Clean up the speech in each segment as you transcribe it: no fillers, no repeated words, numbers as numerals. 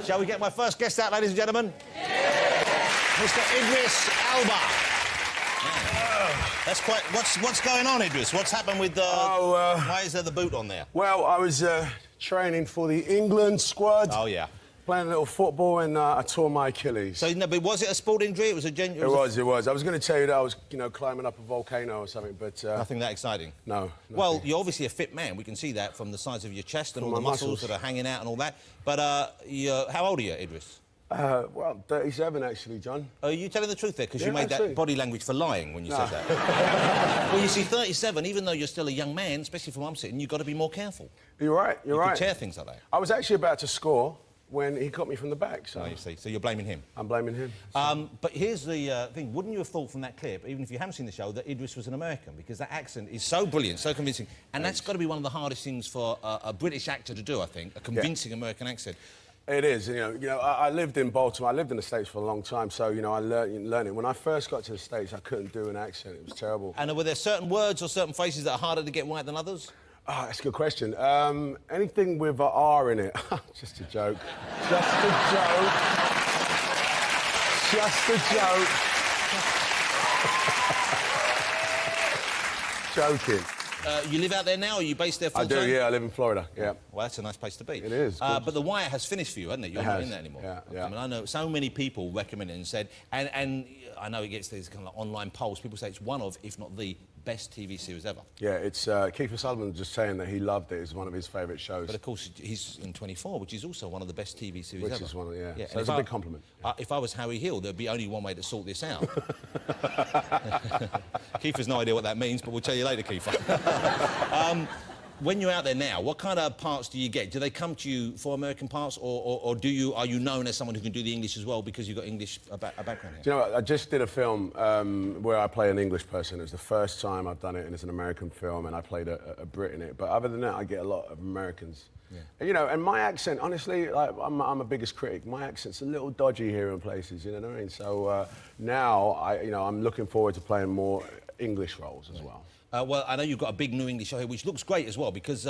Shall we get my first guest out, ladies and gentlemen? Yeah. Mr. Idris Elba. Yeah. That's quite... What's going on, Idris? What's happened with... why is there the boot on there? Well, I was training for the England squad. Oh, yeah. Playing a little football, and I tore my Achilles. So, no, but was it a sport injury? It was a genuine... It was. I was going to tell you that I was, climbing up a volcano or something, but... Nothing that exciting? No. Well, you're obviously a fit man. We can see that from the size of your chest and all the muscles that are hanging out and all that. But how old are you, Idris? Well, 37, actually, John. Are you telling the truth there? Because you made actually. that body language for lying when you said that. Well, you see, 37, even though you're still a young man, especially from where I'm sitting, you've got to be more careful. You're right, you could tear things like that. I was actually about to score when he caught me from the back, so... Oh, you see. So you're blaming him? I'm blaming him. But here's the thing. Wouldn't you have thought from that clip, even if you haven't seen the show, that Idris was an American? Because that accent is so brilliant, so convincing. And that's got to be one of the hardest things for a British actor to do, I think, a convincing American accent. It is. I lived in Baltimore. I lived in the States for a long time, so, I learned it. When I first got to the States, I couldn't do an accent. It was terrible. And were there certain words or certain phrases that are harder to get right than others? Oh, that's a good question. Anything with an R in it. Just a joke. Just a joke. Just a joke. Joking. You live out there now, or are you based there full-time? I do, yeah. I live in Florida, yeah. Well, that's a nice place to be. It is. But The Wire has finished for you, hasn't it? You're not in there anymore. Yeah. I mean, I know so many people recommended it and said... And I know it gets these kind of online polls. People say it's one of, if not the, best TV series ever. Yeah, it's... Kiefer Sutherland just saying that he loved it. It's one of his favourite shows. But, of course, he's in 24, which is also one of the best TV series ever. Which is one of... Yeah. So it's a big compliment. If I was Harry Hill, there'd be only one way to sort this out. Kiefer's no idea what that means, but we'll tell you later, Kiefer. When you're out there now, what kind of parts do you get? Do they come to you for American parts, or are you known as someone who can do the English as well because you've got English a background here? Do you know what? I just did a film where I play an English person. It was the first time I've done it, and it's an American film, and I played a Brit in it. But other than that, I get a lot of Americans. Yeah. And my accent, honestly, I'm a biggest critic. My accent's a little dodgy here in places, you know what I mean? So now, I'm looking forward to playing more English roles as well. Well, I know you've got a big new English show here, which looks great as well, because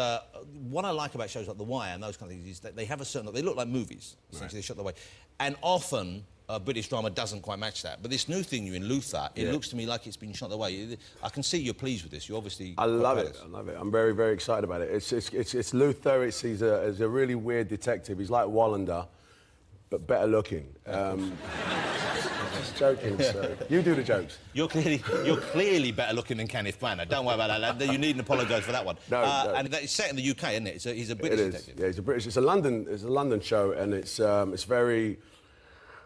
what I like about shows like The Wire and those kind of things is that they have a certain... They look like movies, essentially, they shot their way. And often, British drama doesn't quite match that. But this new thing you're in, Luther, it looks to me like it's been shot their way. I can see you're pleased with this. You obviously... I love it. I'm very, very excited about it. It's Luther. He's a really weird detective. He's like Wallander, but better looking. Just joking, so. You do the jokes. You're clearly better looking than Kenneth Branagh. Don't worry about that. You needn't apologise for that one. No. And it's set in the UK, isn't it? He's a British detective. Yeah, he's a British. It's a London show, and it's very...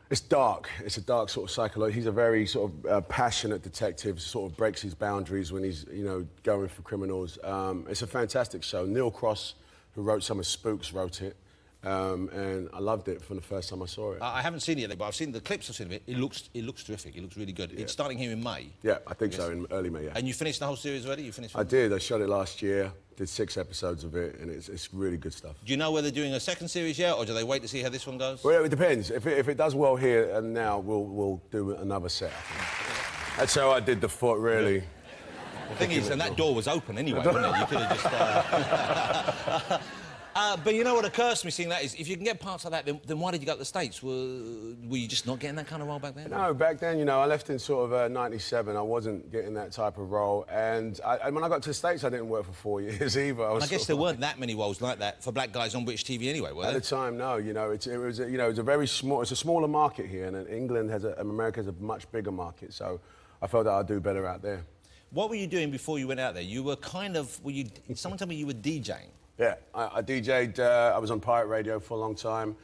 It's dark. It's a dark sort of psychology. He's a very sort of passionate detective, sort of breaks his boundaries when he's, going for criminals. It's a fantastic show. Neil Cross, who wrote some of Spooks, wrote it. And I loved it from the first time I saw it. I haven't seen it yet, but I've seen the clips. I've seen of it. It looks terrific. It looks really good. Yeah. It's starting here in May. Yeah, I think so, in early May, yeah. And you finished the whole series already? You finished? I did. I shot it last year, did 6 episodes of it, and it's really good stuff. Do you know whether they're doing a second series yet, or do they wait to see how this one goes? Well, it depends. If it does well here and now, we'll do another set. That's how I did the foot, really. The thing is, and that door was open anyway, wasn't it? You could have just... But you know what occurs to me seeing that is, if you can get parts like that, then why did you go to the States? Were you just not getting that kind of role back then? No, back then, I left in sort of '97. I wasn't getting that type of role. And when I got to the States, I didn't work for 4 years either. I guess there weren't that many roles like that for black guys on British TV anyway, were there? At the time, no. It was a very small... It's a smaller market here, and America has a much bigger market. So I felt that I'd do better out there. What were you doing before you went out there? You were kind of... Someone told me you were DJing. Yeah, I DJ'd, I was on pirate radio for a long time,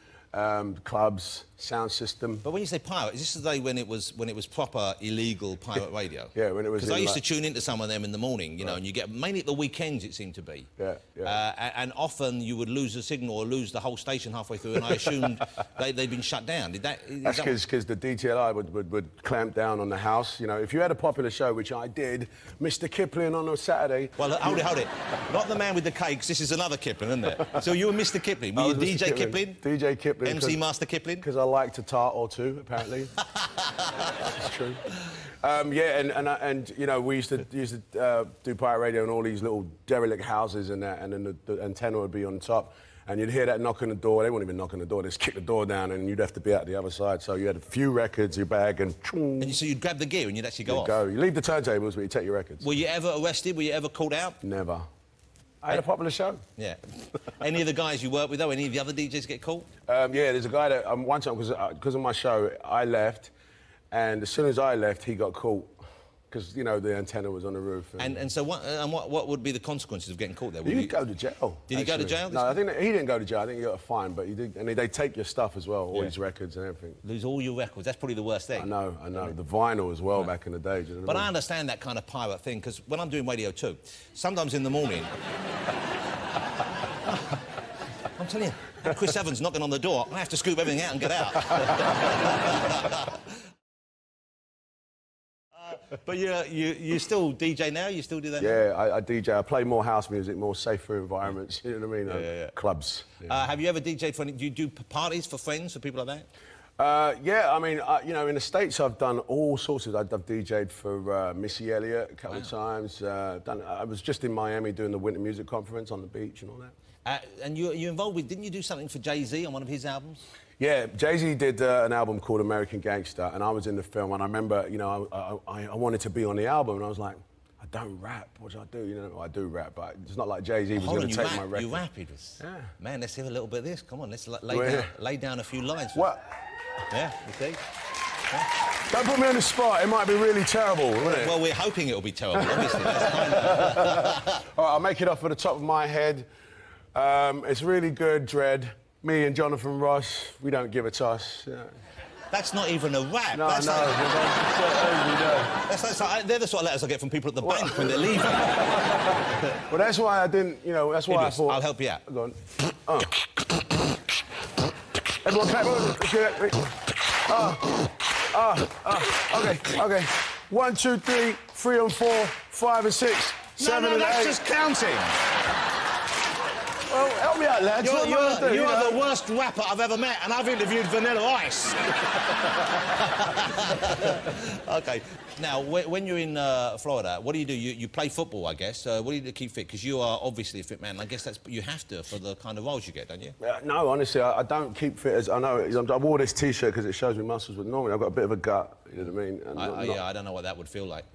clubs, sound system. But when you say pirate, is this the day when it was proper illegal pirate radio? Yeah, when it was... Because I used to tune into some of them in the morning, and you get... Mainly at the weekends, it seemed to be. Yeah. And often you would lose the signal or lose the whole station halfway through, and I assumed they'd been shut down. That's because the DTLI would clamp down on the house. If you had a popular show, which I did, Mr. Kipling on a Saturday... Well, hold it. Not the man with the cakes, this is another Kipling, isn't it? So you were Mr. Kipling. Were you DJ Kipling? DJ Kipling. MC Master Kipling? Because I liked a tart or two, apparently. It's true. We used to do pirate radio in all these little derelict houses and that, and then the antenna would be on top. And you'd hear that knock on the door. They wouldn't even knock on the door. They'd just kick the door down and you'd have to be out the other side. So you had a few records, your bag, and... And so you'd grab the gear and you'd actually go off? You leave the turntables, but you take your records. Were you ever arrested? Were you ever called out? Never. I had a popular show. Yeah. Any of the guys you work with, though, any of the other DJs get caught? Yeah, there's a guy that... one time, because of my show, I left, and as soon as I left, he got caught. Because, you know, the antenna was on the roof. And so what would be the consequences of getting caught there? He'd go to jail. Did he go to jail? No, I think he didn't go to jail. I think he got a fine, but he did. And they take your stuff as well, all his records and everything. Lose all your records. That's probably the worst thing. I know. The vinyl as well back in the day. You know but I understand that kind of pirate thing, because when I'm doing radio too, sometimes in the morning... I'm telling you, Chris Evans knocking on the door, I have to scoop everything out and get out. But you still DJ now? You still do that? Yeah, I DJ. I play more house music, more safer environments. You know what I mean? Yeah. Clubs. Yeah. Have you ever DJed for any... Do you do parties for friends, for people like that? Yeah, I mean, you know, in the States, I've done all sorts of... I've DJed for Missy Elliott a couple of times. I was just in Miami doing the Winter Music Conference on the beach and all that. And you're involved with... Didn't you do something for Jay-Z on one of his albums? Yeah, Jay-Z did an album called American Gangster, and I was in the film, and I remember, you know, I wanted to be on the album, and I was like, I don't rap. What do I do? You know, I do rap, but it's not like Jay-Z was going to take my record. You rap, Idris? Yeah. Man, let's hear a little bit of this. Come on, let's lay down a few lines. What? Yeah, you see? Yeah. Don't put me on the spot. It might be really terrible, wouldn't it? Well, we're hoping it'll be terrible, obviously. All right, I'll make it off at the top of my head. It's really good, Dread. Me and Jonathan Ross, we don't give a toss. Yeah. That's not even a rap. No, that's no. They're the sort of letters I get from people at the bank when they're leaving. Well, that's why I didn't, you know, that's why Idris, I thought... I'll help you out. Go on. Everyone clap. Okay. 1, 2, 3, 3 and 4, 5 and 6, 7 and 8. That's just counting. Well, help me out, lads. You are the worst rapper I've ever met, and I've interviewed Vanilla Ice. OK. Now, when you're in Florida, what do? You play football, I guess. What do you do to keep fit? Because you are obviously a fit man. I guess you have to for the kind of roles you get, don't you? No, honestly, I don't keep fit as... I know, I wore this T-shirt because it shows me muscles, but normally I've got a bit of a gut, you know what I mean? And yeah, I don't know what that would feel like.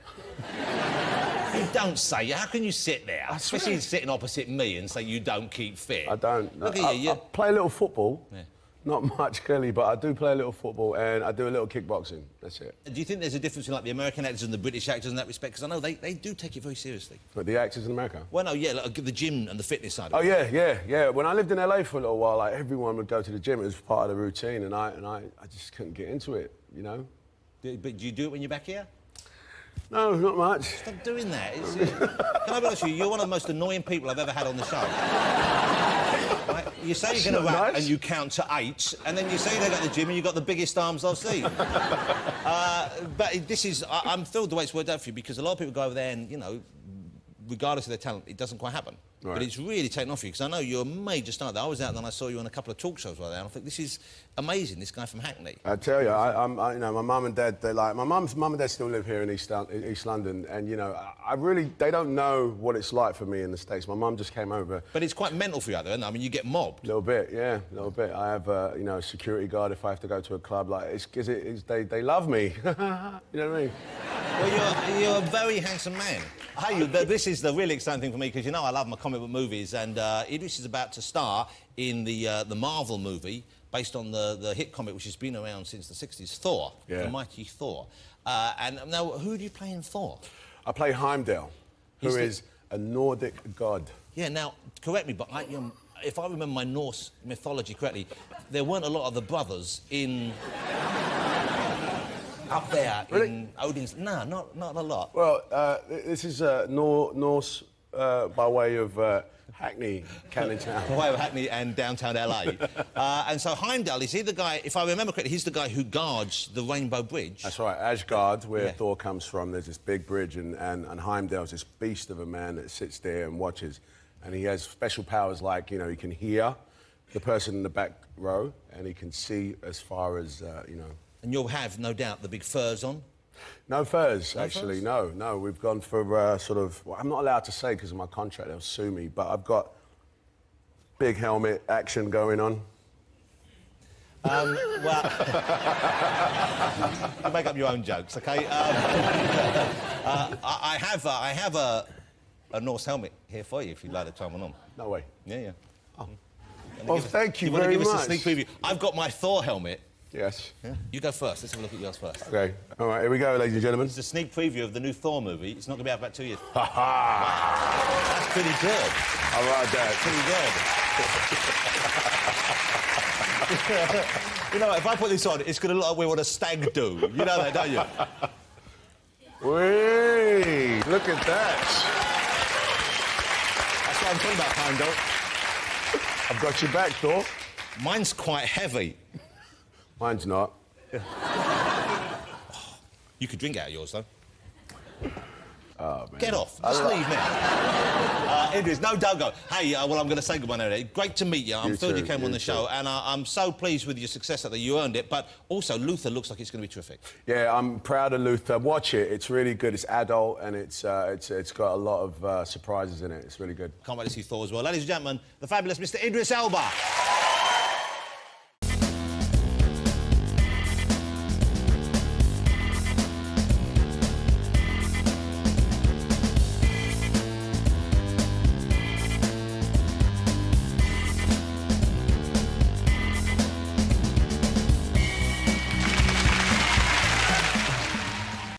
You don't say. How can you sit there, especially sitting opposite me, and say you don't keep fit? I don't. Look at you. I play a little football. Yeah. Not much, clearly, but I do play a little football and I do a little kickboxing. That's it. Do you think there's a difference between like the American actors and the British actors in that respect? Because I know they do take it very seriously. But the actors in America? Well, no, yeah, like the gym and the fitness side of it. Yeah. When I lived in LA for a little while, like everyone would go to the gym. It was part of the routine, and I just couldn't get into it, you know. But do you do it when you're back here? No, not much. Stop doing that. Can I be honest with you? You're one of the most annoying people I've ever had on the show. Right? You say you're going to rap and you count to 8, and then you say you don't go to the gym and you've got the biggest arms I've seen. But this is... I'm thrilled the way it's worked out for you, because a lot of people go over there and, you know, regardless of their talent, it doesn't quite happen. Right. But it's really taken off for you, because I know you're a major star there. I was out and I saw you on a couple of talk shows right there, and I think this is amazing, this guy from Hackney. I tell you, you know, my mum and dad, they're like... My mum and dad still live here in East London, and, you know, they don't know what it's like for me in the States. My mum just came over. But it's quite mental for you out there, isn't it? I mean, you get mobbed. A little bit, yeah, a little bit. I have, you know, a security guard if I have to go to a club. Like, they love me. You know what I mean? Well, you're a very handsome man. Hey, this is the really exciting thing for me, because, you know, I love my comic book movies, and Idris is about to star in the Marvel movie based on the hit comic which has been around since the 60s, Thor, the mighty Thor. And now, who do you play in Thor? I play Heimdall, who is a Nordic god. Yeah, now, correct me, but if I remember my Norse mythology correctly, there weren't a lot of the brothers in... up there in Odin's... No, not a lot. Well, this is Norse by way of Hackney, Canning Town. By way of Hackney and downtown LA. And so Heimdall, is he the guy, if I remember correctly, he's the guy who guards the Rainbow Bridge? That's right, Asgard, where Thor comes from. There's this big bridge, and Heimdall's this beast of a man that sits there and watches. And he has special powers like, you know, he can hear the person in the back row, and he can see as far as, you know... And you'll have, no doubt, the big furs on? No furs, actually, no. We've gone for sort of... Well, I'm not allowed to say because of my contract, they'll sue me, but I've got big helmet action going on? Well, you make up your own jokes, OK? I have a Norse helmet here for you if you'd like to try one on. No way. Yeah. Oh, thank you very much. very You want to give us much. a sneak preview? I've got my Thor helmet. Yes. Yeah? You go first. Let's have a look at yours first. Okay. All right, here we go, ladies and gentlemen. It's a sneak preview of the new Thor movie. It's not going to be out for about 2 years. Ha ha! That's pretty good. I like that. Pretty good. You know what? If I put this on, it's going to look like we're on a stag do. You know that, don't you? Wait, look at that. That's what I'm talking about, Heimdall. I've got your back, Thor. Mine's quite heavy. Mine's not. You could drink out of yours, though. Oh, man. Get off. Just leave now. Idris, no, don't go. Hey, well, I'm going to say goodbye now. Great to meet you. I'm thrilled you came on the show, and I'm so pleased with your success that you earned it, but also Luther looks like it's going to be terrific. Yeah, I'm proud of Luther. Watch it. It's really good. It's adult, and it's got a lot of surprises in it. It's really good. Can't wait to see Thor as well. Ladies and gentlemen, the fabulous Mr. Idris Elba.